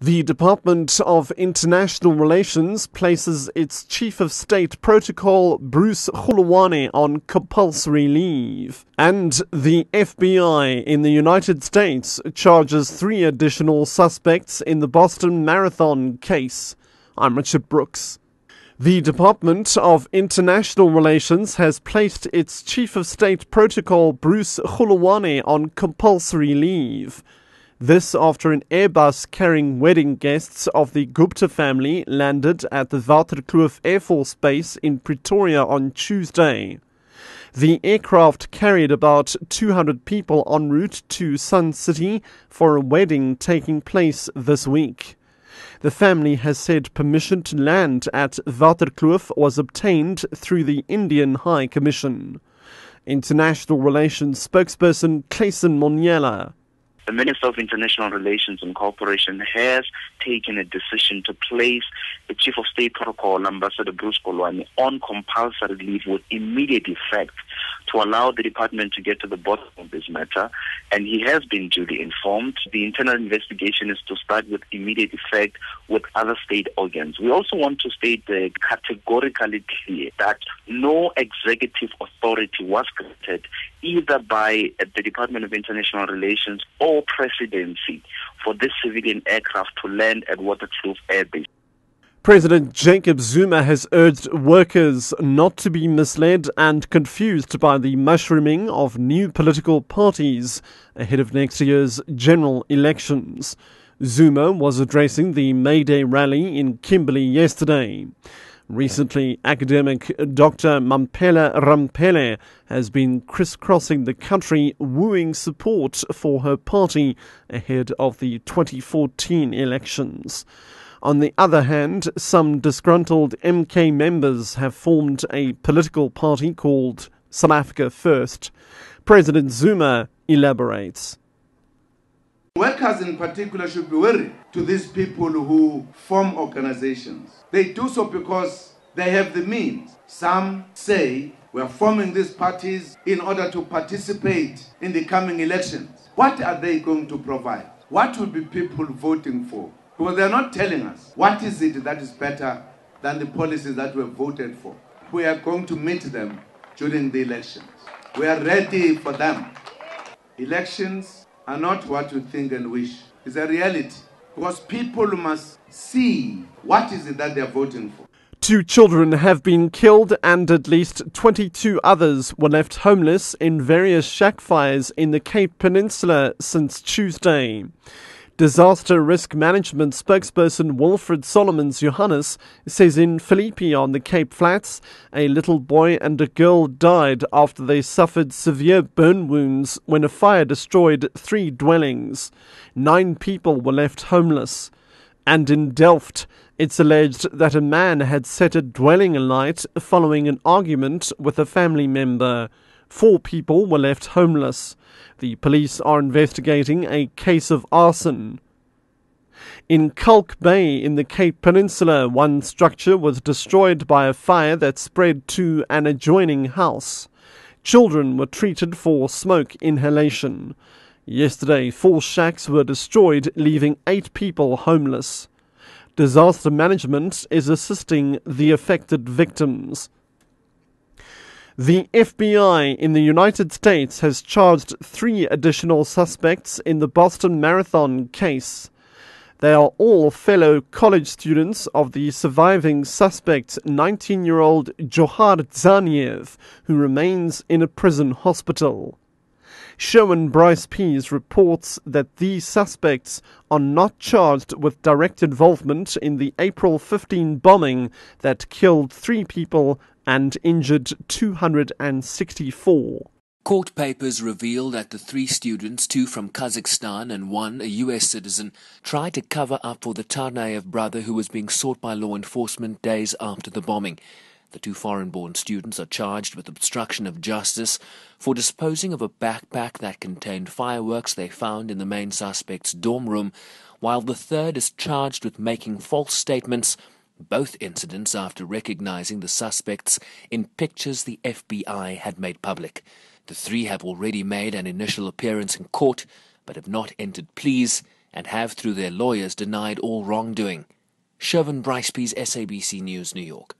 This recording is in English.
The Department of International Relations places its Chief of State Protocol, Bruce Khuluwane, on compulsory leave. And the FBI in the United States charges 3 additional suspects in the Boston Marathon case. I'm Richard Brooks. The Department of International Relations has placed its Chief of State Protocol, Bruce Khuluwane, on compulsory leave. This after an Airbus carrying wedding guests of the Gupta family landed at the Waterkloof Air Force Base in Pretoria on Tuesday. The aircraft carried about 200 people en route to Sun City for a wedding taking place this week. The family has said permission to land at Waterkloof was obtained through the Indian High Commission. International Relations spokesperson Clayson Monyela. The Minister of International Relations and Cooperation has taken a decision to place the Chief of State Protocol, Ambassador Bruce Khuluwane, on compulsory leave with immediate effect to allow the department to get to the bottom of this matter, and he has been duly informed. The internal investigation is to start with immediate effect with other state organs. We also want to state categorically clear that no executive authority was granted either by the Department of International Relations or Presidency for this civilian aircraft to land at Waterkloof Air Base. President Jacob Zuma has urged workers not to be misled and confused by the mushrooming of new political parties ahead of next year's general elections. Zuma was addressing the May Day rally in Kimberley yesterday. Recently, academic Dr. Mampela Rampele has been crisscrossing the country wooing support for her party ahead of the 2014 elections. On the other hand, some disgruntled MK members have formed a political party called South Africa First. President Zuma elaborates. Workers in particular should be worried to these people who form organizations. They do so because they have the means. Some say we are forming these parties in order to participate in the coming elections. What are they going to provide? What will be people voting for? Because they are not telling us what is it that is better than the policies that we have voted for. We are going to meet them during the elections. We are ready for them. Elections are not what you think and wish. It's a reality. Because people must see what is it that they are voting for. 2 children have been killed and at least 22 others were left homeless in various shack fires in the Cape Peninsula since Tuesday. Disaster Risk Management spokesperson Wilfred Solomons Johannes says in Philippi on the Cape Flats, a little boy and a girl died after they suffered severe burn wounds when a fire destroyed 3 dwellings. 9 people were left homeless. And in Delft, it's alleged that a man had set a dwelling alight following an argument with a family member. 4 people were left homeless. The police are investigating a case of arson. In Kalk Bay in the Cape Peninsula, one structure was destroyed by a fire that spread to an adjoining house. Children were treated for smoke inhalation. Yesterday, 4 shacks were destroyed, leaving 8 people homeless. Disaster management is assisting the affected victims. The FBI in the United States has charged 3 additional suspects in the Boston Marathon case. They are all fellow college students of the surviving suspect, 19-year-old Johar Zaniev, who remains in a prison hospital. Sherwin Bryce Pease reports that these suspects are not charged with direct involvement in the April 15 bombing that killed 3 people and injured 264. Court papers reveal that the 3 students, 2 from Kazakhstan and 1 a U.S. citizen, tried to cover up for the Tarnaev brother who was being sought by law enforcement days after the bombing. The 2 foreign-born students are charged with obstruction of justice for disposing of a backpack that contained fireworks they found in the main suspect's dorm room, while the third is charged with making false statements, both incidents after recognizing the suspects in pictures the FBI had made public. The 3 have already made an initial appearance in court, but have not entered pleas and have, through their lawyers, denied all wrongdoing. Shervin Brycepe's SABC News, New York.